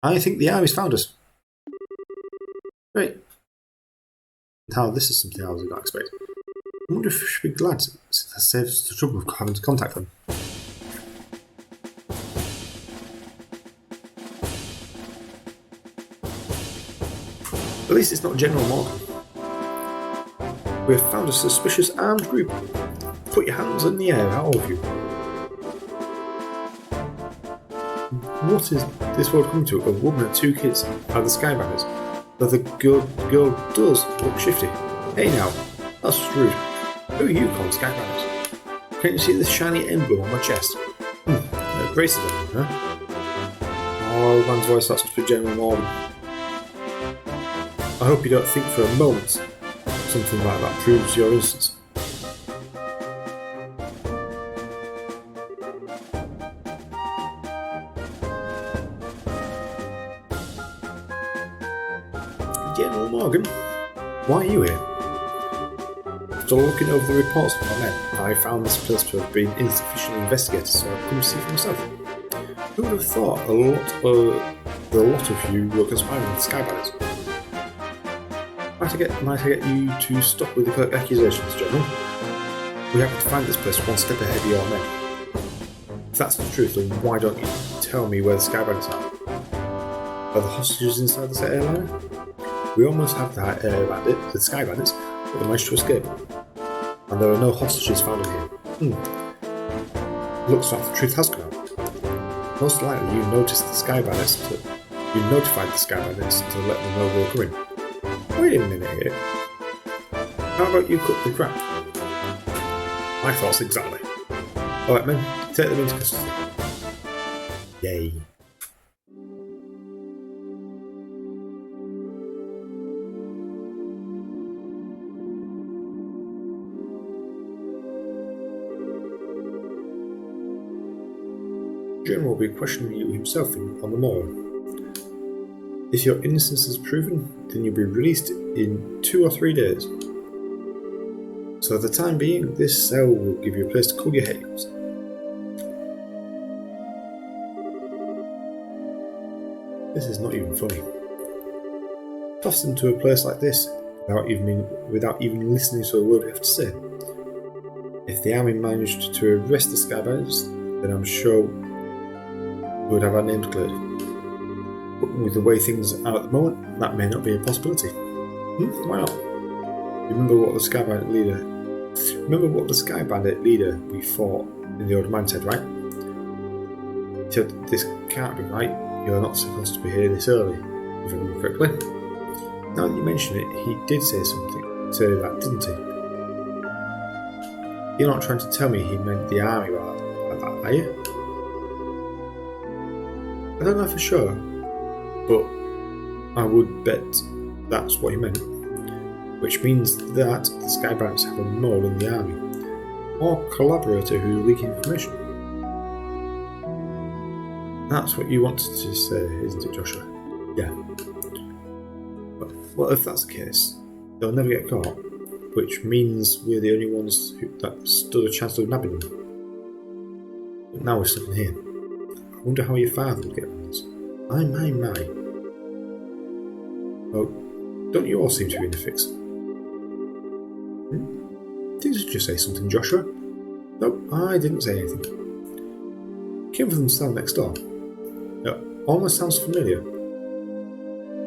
I think the army's found us. Great. Now, this is something I was not expecting. I wonder if we should be glad, since that saves us the trouble of having to contact them. At least it's not General Morgan. We have found a suspicious armed group. Put your hands in the air, all of you. What is this world coming to? A woman and 2 kids are the Skybanners. Though the girl does look shifty. Hey now, that's rude. Who are you calling Skybanners? Can't you see this shiny emblem on my chest? Braces on, huh? Oh, old man's voice, that's for General Morgan. I hope you don't think for a moment something like that proves your innocence. General Morgan, why are you here? After looking over the reports of my men, I found this place to have been insufficiently investigated, so I've come to see for myself. Who would have thought the lot of you were conspiring with Skybanners? Might I get you to stop with the accusations, General? We happen to find this place one step ahead of your men. If that's the truth, then why don't you tell me where the Skybanners are? Are the hostages inside this airliner? We almost have the Skybanners, but they managed to escape. And there are no hostages found in here. Looks like the truth has come out. Most likely you notified the Skybanners to let them know they were coming. Wait a minute here. How about you cut the crap? My thoughts exactly. Alright men, take them into custody. Yay. General will be questioning you himself on the morrow. If your innocence is proven, then you'll be released in 2 or 3 days. So for the time being, this cell will give you a place to cool your heels. This is not even funny. Tossed into a place like this without even listening to a word we have to say. If the army managed to arrest the Skybanners, then I'm sure we would have our names cleared. But with the way things are at the moment, that may not be a possibility. Why not? Remember what the Skybandit leader we fought in the old man said, right? He said, this can't be right, you're not supposed to be here this early, if I remember correctly. Now that you mention it, he did say that, didn't he? You're not trying to tell me he meant the army by that, are you? I don't know for sure, but I would bet that's what he meant. Which means that the Skybanners have a mole in the army, or collaborator who leak information. That's what you wanted to say, isn't it, Joshua? Yeah. Well, if that's the case, they'll never get caught, which means we're the only ones that stood a chance of nabbing them. But now we're stuck in here. I wonder how your father would get on this. My. Well, don't you all seem to be in a fix? Did you just say something, Joshua? Nope, I didn't say anything. Came from the cell next door. It almost sounds familiar.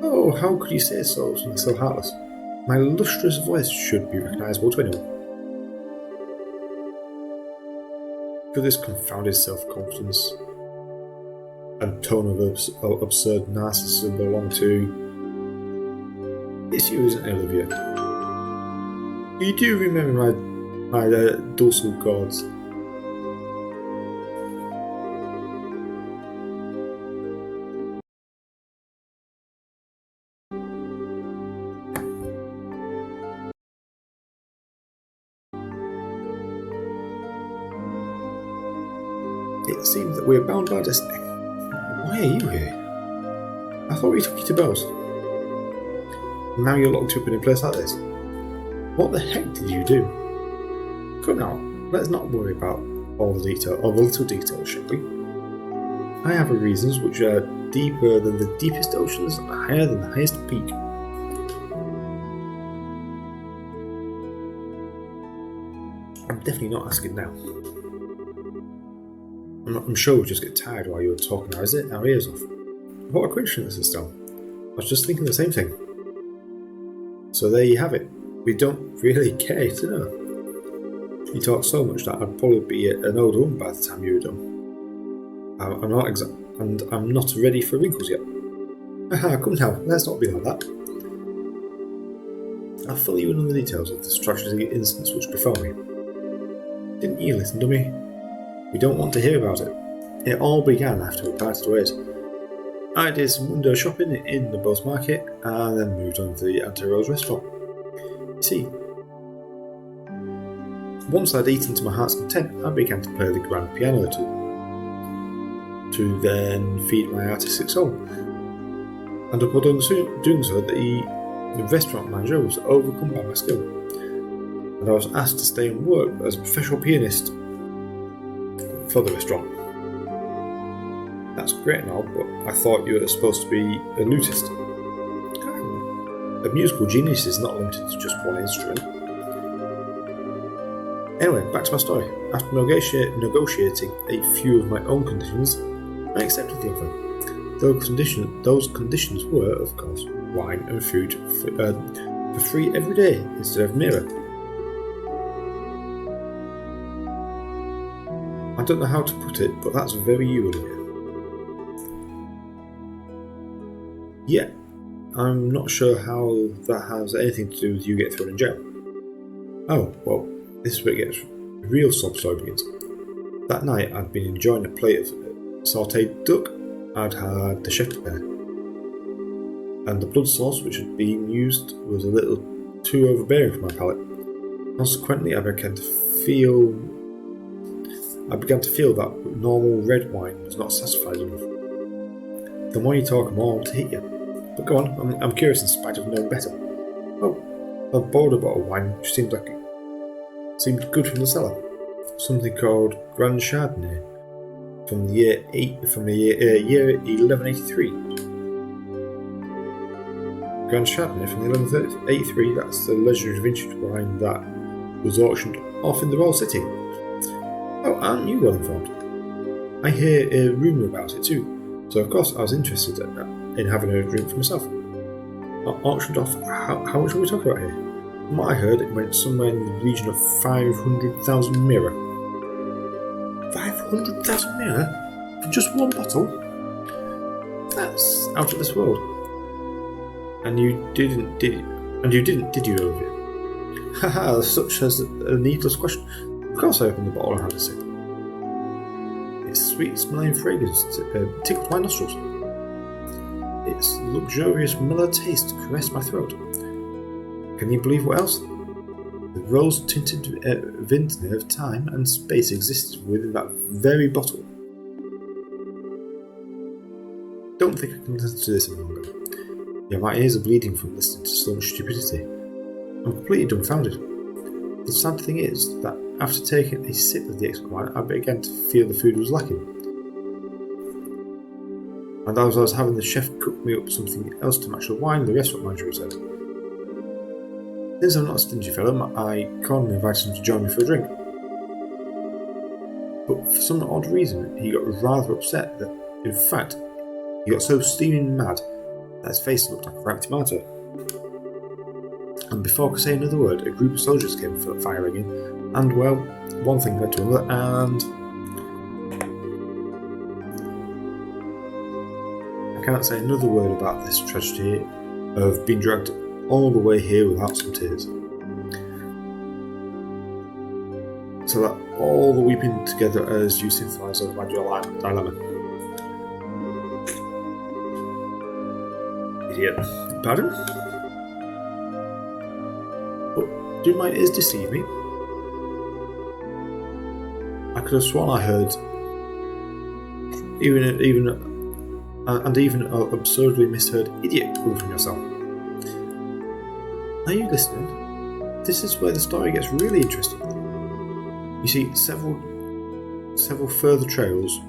Oh, how could you say something so heartless? My lustrous voice should be recognisable to anyone. Could this confounded self-confidence and tone of absurd narcissism belong to... It's you, isn't it, Olivia? You do remember my dorsal chords. It seems that we are bound by destiny. Why are you here? I thought we took you to Bells. Now you're locked up in a place like this. What the heck did you do? Come now, let's not worry about all the little details, shall we? I have reasons which are deeper than the deepest oceans and higher than the highest peak. I'm definitely not asking now. I'm sure we'll just get tired while you're talking our ears off. What a coincidence, Estelle. I was just thinking the same thing. So there you have it. We don't really care to know. You talk so much that I'd probably be an old woman by the time you were done. I'm not ready for wrinkles yet. Aha, come now, let's not be like that. I'll fill you in on the details of this tragic instance which befell me. Didn't you listen to me? We don't want to hear about it. It all began after we parted ways. I did some window shopping in the Bows Market and then moved on to the Auntie Rose restaurant. You see, once I'd eaten to my heart's content, I began to play the grand piano to then feed my artistic soul. And upon doing so, the restaurant manager was overcome by my skill, and I was asked to stay and work as a professional pianist for the restaurant. That's great and all, but I thought you were supposed to be a lutist. A musical genius is not limited to just one instrument. Anyway, back to my story. After negotiating a few of my own conditions, I accepted the offer. Those conditions were, of course, wine and food for free every day instead of mirror. I don't know how to put it, but that's very you, Olivia. Yeah, I'm not sure how that has anything to do with you getting thrown in jail. Oh, well, this is where it gets the real sob story begins. That night, I'd been enjoying a plate of sautéed duck I'd had the chef prepare, and the blood sauce which had been used was a little too overbearing for my palate. Consequently, I began to feel that normal red wine was not satisfied enough. The more you talk, the more I want to hit you. But go on, I'm curious in spite of knowing better. Oh, I bought a bottle of wine which seemed good from the cellar. Something called Grand Chardonnay from the year 1183. Grand Chardonnay from the 1183, that's the legendary vintage wine that was auctioned off in the Royal City. Oh, aren't you well informed? I hear a rumour about it too, so of course I was interested in having a drink for myself. Auctioned off, how much are we talking about here? From what I heard, it went somewhere in the region of 500,000 mirror. 500,000 mirror? For just one bottle? That's out of this world. And you didn't, did you, Olivia? Haha, such as a needless question. Of course I opened the bottle and had a sip. Its sweet smelling fragrance tickled my nostrils. Its luxurious mellow taste caressed my throat. Can you believe what else? The rose-tinted vintner of time and space existed within that very bottle. Don't think I can listen to this any longer. Yeah, my ears are bleeding from listening to so much stupidity. I'm completely dumbfounded. The sad thing is that after taking a sip of the excellent wine, I began to feel the food was lacking. And as I was having the chef cook me up something else to match the wine, the restaurant manager said, "Since I'm not a stingy fellow, I kindly invited him to join me for a drink." But for some odd reason, he got rather upset that, in fact, he got so steaming mad that his face looked like a ripe tomato. And before I could say another word, a group of soldiers came firing in, and well, one thing led to another, and I cannot say another word about this tragedy of being dragged all the way here without some tears. So that all the weeping together as you sympathise over my dilemma. Idiot. Pardon? But do my ears deceive me? I could have sworn I heard even an absurdly misheard idiot coming from yourself. Are you listening? This is where the story gets really interesting. You see, several further trials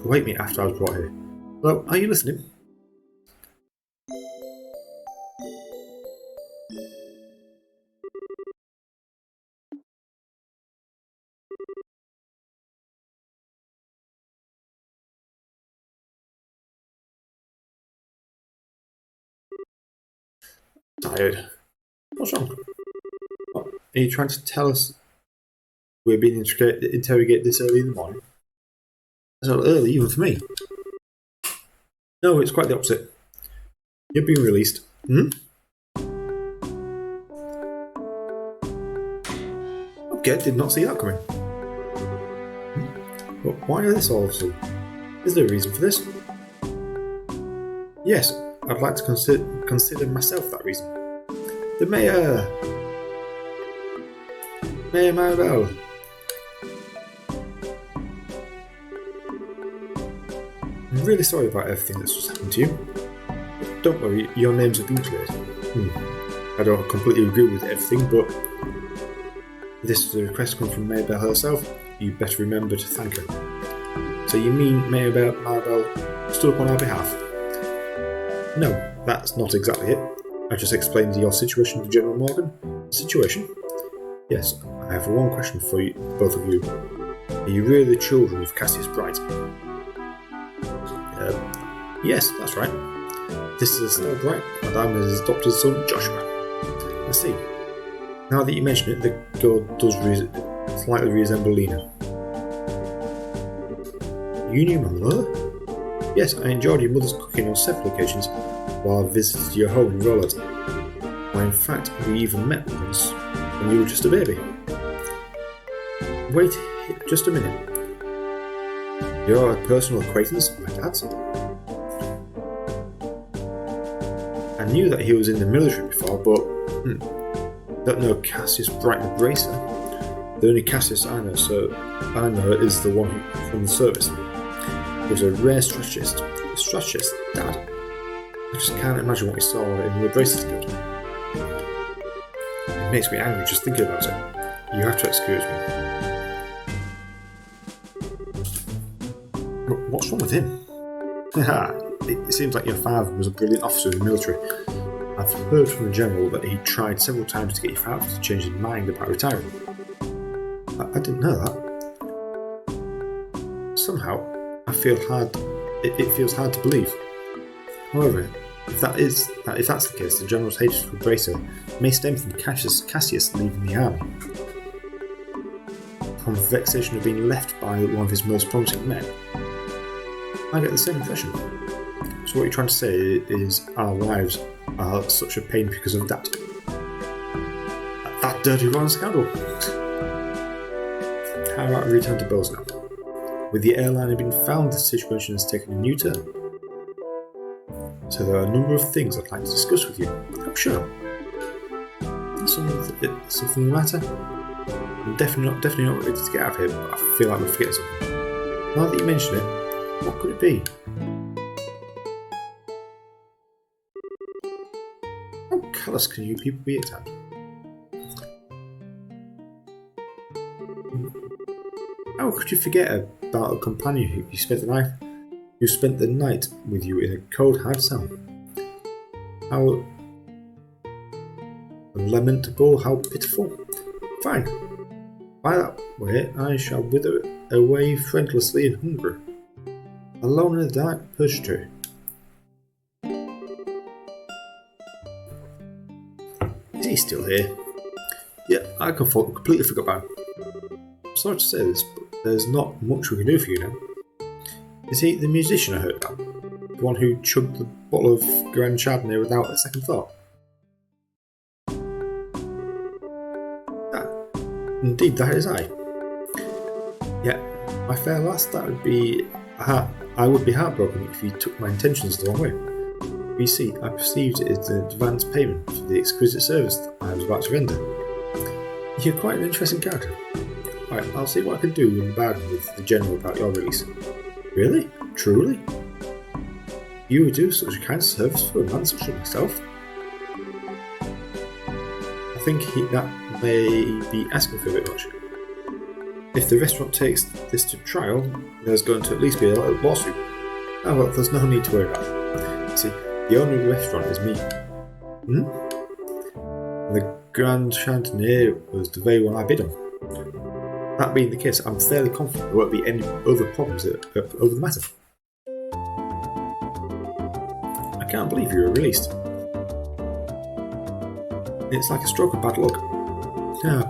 await me after I was brought here. Hello, are you listening? Tired. What's wrong? What, are you trying to tell us we're being interrogated this early in the morning? That's not early, even for me. No, it's quite the opposite. You're being released. Okay, did not see that coming. But why is this all of a sudden? Is there a reason for this? Yes, I'd like to consider myself that reason. The Mayor! Mayor Maribel! I'm really sorry about everything that's just happened to you. Don't worry, your names have been cleared. I don't completely agree with everything, but if this is a request come from Maribel herself, you better remember to thank her. So you mean Maribel stood up on our behalf? No, that's not exactly it. I just explained your situation to General Morgan. Situation? Yes, I have one question for you, both of you. Are you really the children of Cassius Bright? Yes, that's right. This is Estelle Bright, and I'm his adopted son, Joshua. I see. Now that you mention it, the girl does slightly resemble Lina. You knew my mother? Yes, I enjoyed your mother's cooking on several occasions while I visited your home in Rollett. Why, in fact, we even met once when you were just a baby. Wait just a minute. You're a personal acquaintance of my dad's? I knew that he was in the military before, but don't know Cassius Bright the Bracer. The only Cassius I know is the one from the service. He was a rare strategist. A strategist, Dad? I just can't imagine what he saw in the Bracers Guild. It makes me angry just thinking about it. You have to excuse me. What's wrong with him? It seems like your father was a brilliant officer in the military. I've heard from the General that he tried several times to get your father to change his mind about retiring. I didn't know that. Somehow, it feels hard to believe. However, if that's the case, the General's hatred for Bracer may stem from Cassius leaving the army. From vexation of being left by one of his most promising men. I get the same impression. So what you're trying to say is our lives are such a pain because of that. That dirty rotten scoundrel. How about we return to Bose now? With the airliner being found, the situation has taken a new turn. So there are a number of things I'd like to discuss with you. Oh, sure. Something the matter? I'm definitely not ready to get out of here, but I feel like we're forgetting something. Now that you mention it, what could it be? How callous can you people be at times? How could you forget about a companion who spent the night with you in a cold, hard cell? How lamentable, how pitiful. Fine. By that way, I shall wither away friendlessly in hunger, alone in the dark purgatory. Is he still here? Yeah, I completely forgot about him. I'm sorry to say this, but there's not much we can do for you now. Is he the musician I heard about? The one who chugged the bottle of Grand Chardonnay without a second thought? Indeed, that is I. Yeah, my fair lass, I would be heartbroken if you took my intentions the wrong way. You see, I perceived it as an advance payment for the exquisite service that I was about to render. You're quite an interesting character. Alright, I'll see what I can do in the bargain with the General about your release. Really? Truly? You would do such a kind service for a man such as myself? I think that may be asking for a bit much. If the restaurant takes this to trial, there's going to at least be a lawsuit. Oh well, there's no need to worry about it. You see, the owner of the restaurant is me. The Grand Chantier was the very one I bid on. That being the case, I'm fairly confident there won't be any other problems over the matter. I can't believe you were released. It's like a stroke of bad luck.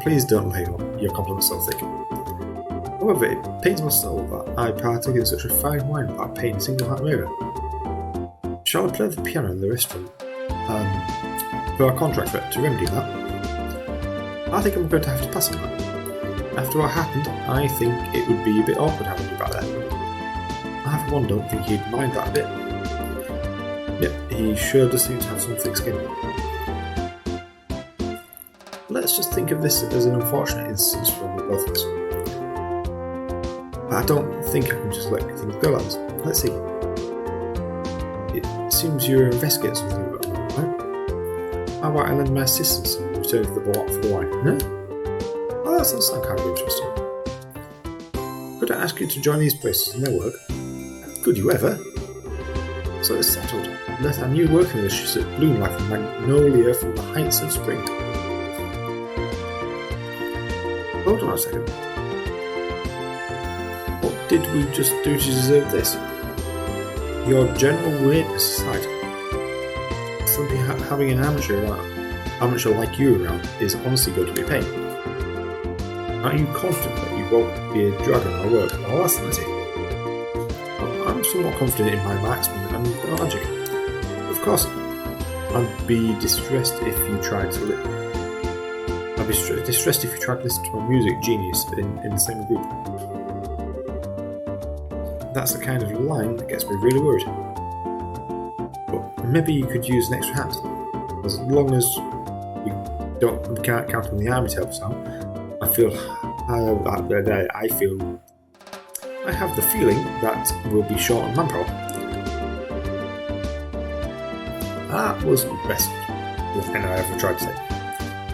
Please don't lay your compliments so thick. However, it pains my soul that I partook in such a fine wine without paying a single hat mirror. Shall I play the piano in the restaurant? For our contract rep to remedy that? I think I'm going to have to pass on that. After what happened, I think it would be a bit awkward having you back there. I for one don't think he'd mind that a bit. Yet, he sure does seem to have some thick skin. Let's just think of this as an unfortunate instance for both of us. I don't think I can just let things go like this. Let's see. It seems you're investigating something about me, right? How about I lend my assistance in return for the bottle for the wine? Huh? Oh, that sounds kind of interesting. Could I ask you to join these places in their work? Could you ever? So it's settled. Let our new working relationship bloom like a magnolia from the heights of spring. Hold on a second. What did we just do to deserve this? Your general weirdness aside, simply having an amateur like you around is honestly going to be a pain. Are you confident that you won't be a drag on our work? Well, that's nice. I'm somewhat confident in my marksman and logic. Of course, I'd be distressed if you tried to I'd be distressed if you tried to listen to my music genius in the same group. That's the kind of line that gets me really worried. But maybe you could use an extra hand. As long as we can't count on the army to help us out, I have the feeling that we'll be short on manpower. That wasn't the best thing I ever tried to say.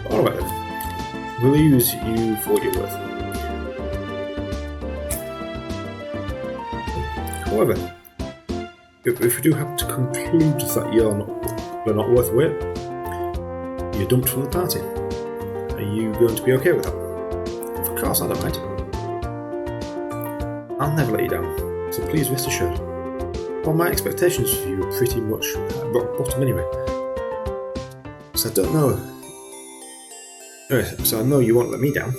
But alright then. We'll use you for what you're worth. However, if we do happen to conclude that you're not worth a wait, you're dumped from the party. Are you going to be okay with that? Of course I don't mind. I'll never let you down, so please rest assured. Well, my expectations for you are pretty much at rock bottom anyway. So I don't know. So I know you won't let me down.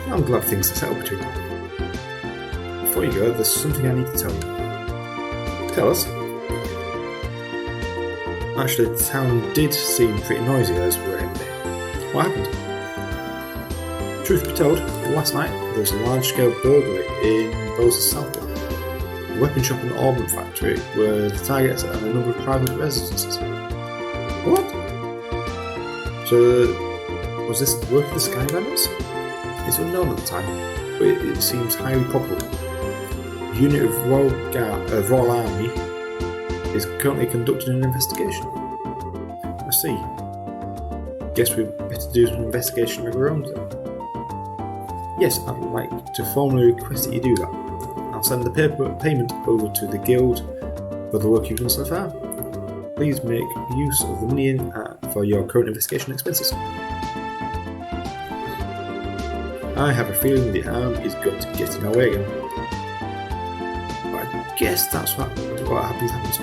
I'm glad things are settled between us. Before you go, there's something I need to tell you. Tell us. Actually, the town did seem pretty noisy as we were in there. What happened? Truth be told, last night there was a large-scale burglary in Bose's Southwood. The weapon shop and ornament factory were the targets and a number of private residences. What? So, was this the work of the Sky Bandits? It's unknown at the time, but it seems highly probable. A unit of Royal Army is currently conducting an investigation. I see. Guess we'd better do an investigation of our own then. Yes, I'd like to formally request that you do that. I'll send the payment over to the Guild for the work you've done so far. Please make use of the money for your current investigation expenses. I have a feeling the arm is going to get in our way again. But I guess that's what happens.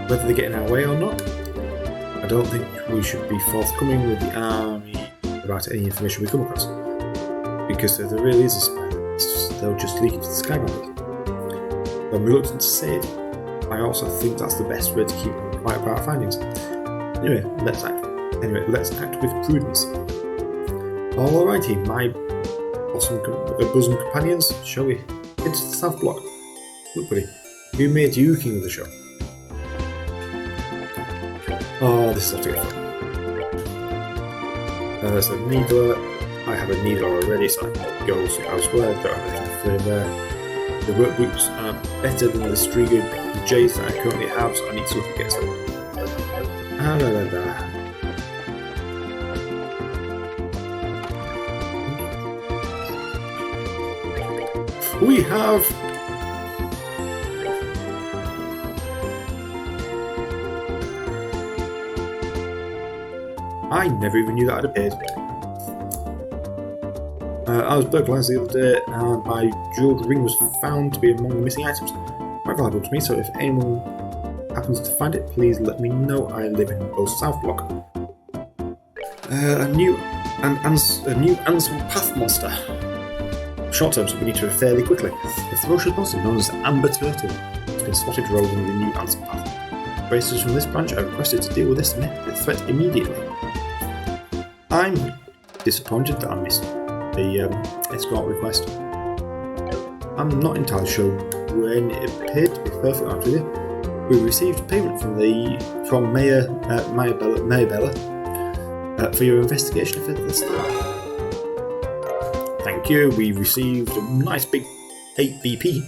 Whether they get in our way or not, I don't think we should be forthcoming with the army about any information we come across. Because if there really is a spy, they'll just leak it to the Sky Bandit. I'm reluctant to say it. I also think that's the best way to keep quiet about our findings. Anyway, let's act with prudence. Alrighty, my awesome bosom companions, shall we head to the South Block? Look, buddy, who made you king of the show? Oh, this is off to get fun. There's a needler. I have a needler already, so I can go elsewhere. Don't have anything for there. The work boots are better than the Striga J's that I currently have, so I need to look against them. we have... I never even knew that had appeared. I was burglarized the other day and my jeweled ring was found to be among the missing items. Quite valuable to me, so if anyone happens to find it, please let me know. I live in both South Block. A new Ansel Path monster. Short term, so we need to move fairly quickly. The ferocious monster known as Amber Turtle has been spotted rolling the new Ansel Path. Racers from this branch are requested to deal with this threat immediately. I'm disappointed that I missed the escort request. I'm not entirely sure when it appeared, to be perfectly honest with you. We received payment from Mayor Bella for your investigation of the start. Thank you. We received a nice big 8 BP,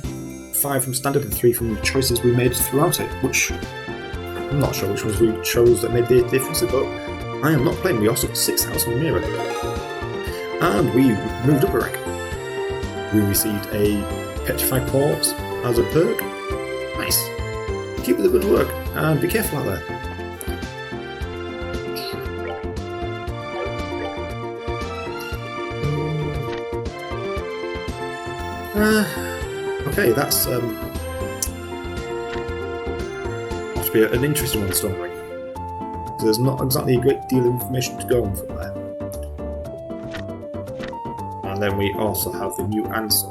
5 from standard and 3 from the choices we made throughout it, which I'm not sure which ones we chose that made the difference, but I am not playing. We also got 6,000 mirror. And we moved up a rank. We received a petrified corpse as a perk. Nice. Keep up the good work and be careful out there. Okay, that's must be an interesting one, Stormring. There's not exactly a great deal of information to go on from there. And then we also have the new answer,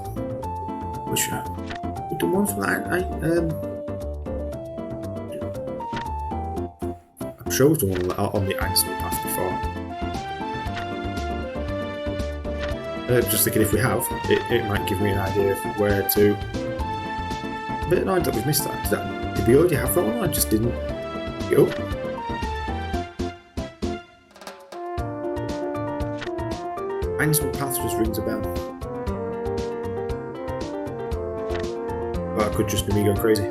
which we do one from that. I'm sure we've done one on the answer path before. Just thinking if we have, it might give me an idea of where to. A bit annoyed that we've missed that. Did we already have that one? I just didn't go. Ansel Path just rings a bell. Well, it could just be me going crazy.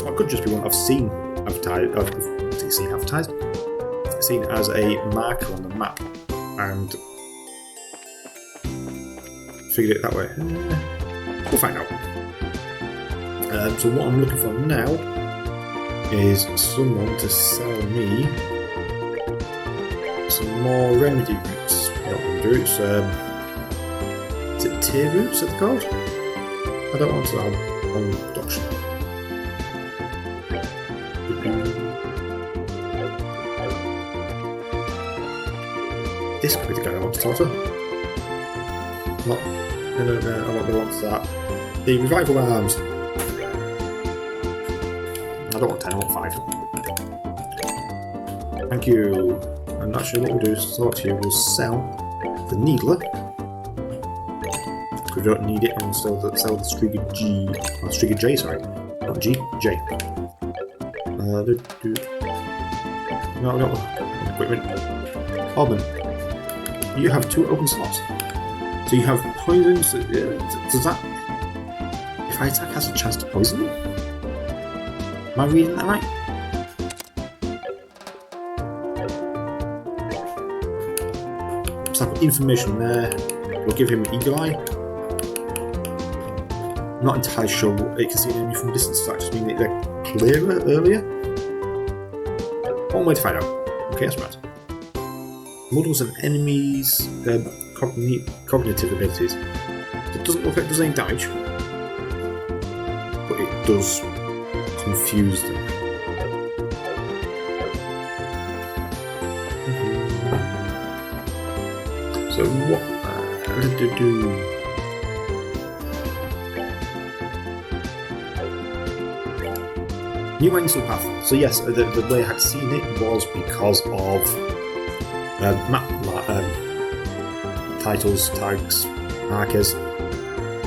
Or it could just be one I've seen advertised. I've seen as a marker on the map and figured it that way. We'll find out. So what I'm looking for now is someone to sell me some more remedy roots. Not remedy roots. Is it tier roots that they're called? I don't want to have on production. This could be the guy I want to talk to. No, I want the ones that. The revival arms. I don't want 10, I want 5. Thank you. I'm not sure what we'll do is talk to you. We'll sell the Needler. Because we don't need it, and we'll sell the Striga G. Or Striga J, sorry. Not G, J. No. Equipment. Orban. You have 2 open slots. So you have poisons. Does that. If I attack, has a chance to poison them? Am I reading that right? So I've got information there. We'll give him an eagle eye. I'm not entirely sure what it can see an enemy from a distance. Does that just mean that they're clearer earlier? One way to find out. Okay, that's right. Models of enemies' cognitive abilities. It doesn't look like it does any damage, but it does confuse them. So what did they do? New Ansel Path. So yes, the way I had seen it was because of map titles, tags, markers.